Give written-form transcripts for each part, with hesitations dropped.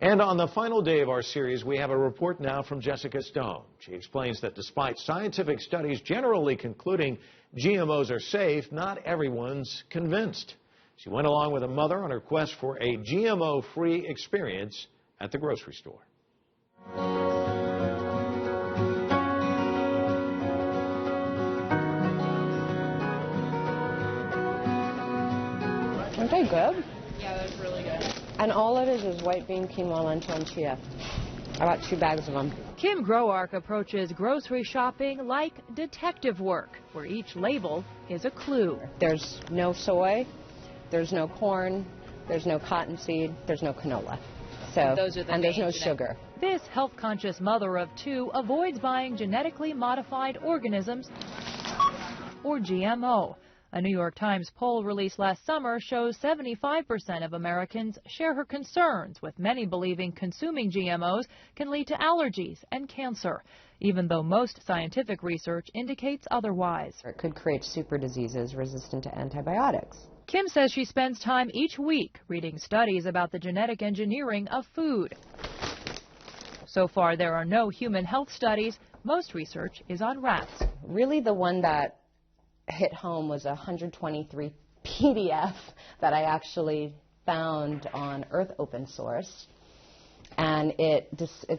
And on the final day of our series, we have a report now from Jessica Stone. She explains that despite scientific studies generally concluding GMOs are safe, not everyone's convinced. She went along with a mother on her quest for a GMO-free experience at the grocery store. Aren't they good? Yeah, that's really good. And all it is white bean, quinoa, lentil, and chia. I bought 2 bags of them. Kim Groark approaches grocery shopping like detective work, where each label is a clue. There's no soy, there's no corn, there's no cottonseed, there's no canola. So, and there's no sugar. This health-conscious mother of 2 avoids buying genetically modified organisms, or GMO. A New York Times poll released last summer shows 75% of Americans share her concerns, with many believing consuming GMOs can lead to allergies and cancer, even though most scientific research indicates otherwise. It could create super diseases resistant to antibiotics. Kim says she spends time each week reading studies about the genetic engineering of food. So far, there are no human health studies. Most research is on rats. Really, the one that hit home was a 123 PDF that I actually found on Earth Open Source, and it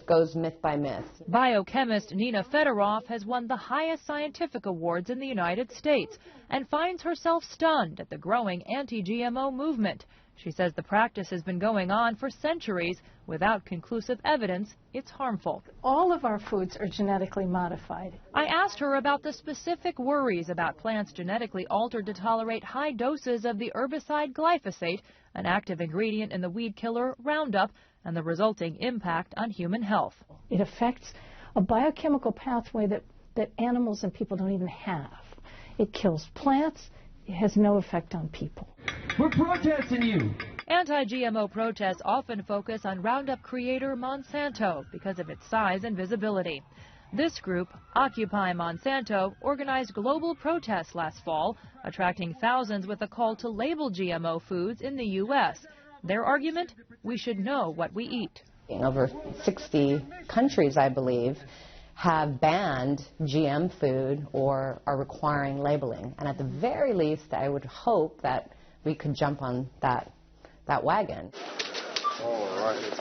goes myth by myth. Biochemist Nina Fedorov has won the highest scientific awards in the United States and finds herself stunned at the growing anti-GMO movement. She says the practice has been going on for centuries without conclusive evidence it's harmful. All of our foods are genetically modified. I asked her about the specific worries about plants genetically altered to tolerate high doses of the herbicide glyphosate, an active ingredient in the weed killer Roundup, and the resulting impact on human health. It affects a biochemical pathway that animals and people don't even have. It kills plants. It has no effect on people. We're protesting you. Anti-GMO protests often focus on Roundup creator Monsanto because of its size and visibility. This group, Occupy Monsanto, organized global protests last fall, attracting thousands with a call to label GMO foods in the U.S. Their argument? We should know what we eat. Over 60 countries, I believe, have banned GM food or are requiring labeling. And at the very least, I would hope that we could jump on that wagon. All right.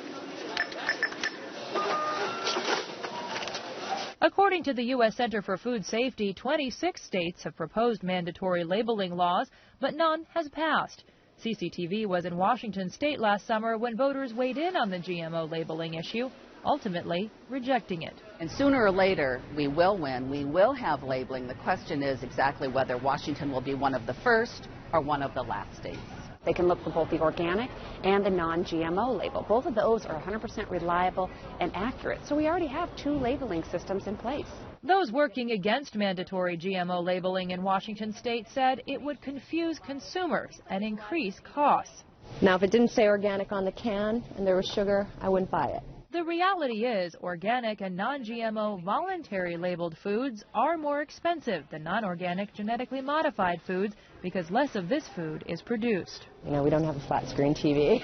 According to the U.S. Center for Food Safety, 26 states have proposed mandatory labeling laws, but none has passed. CCTV was in Washington state last summer when voters weighed in on the GMO labeling issue, ultimately rejecting it. And sooner or later, we will win. We will have labeling. The question is exactly whether Washington will be one of the first or one of the last states. They can look for both the organic and the non-GMO label. Both of those are 100% reliable and accurate. So we already have 2 labeling systems in place. Those working against mandatory GMO labeling in Washington state said it would confuse consumers and increase costs. Now, if it didn't say organic on the can and there was sugar, I wouldn't buy it. The reality is organic and non-GMO voluntary labeled foods are more expensive than non-organic genetically modified foods because less of this food is produced. You know, we don't have a flat screen TV.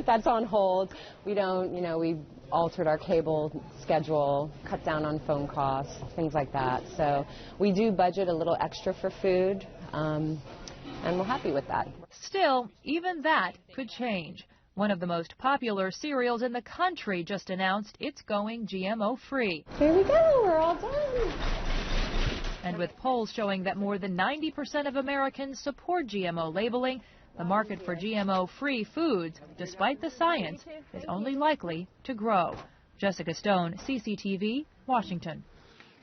That's on hold. We don't, we altered our cable schedule, cut down on phone costs, things like that. So we do budget a little extra for food, and we're happy with that. Still, even that could change. One of the most popular cereals in the country just announced it's going GMO-free. Here we go, we're all done. And with polls showing that more than 90% of Americans support GMO labeling, the market for GMO-free foods, despite the science, is only likely to grow. Jessica Stone, CCTV, Washington.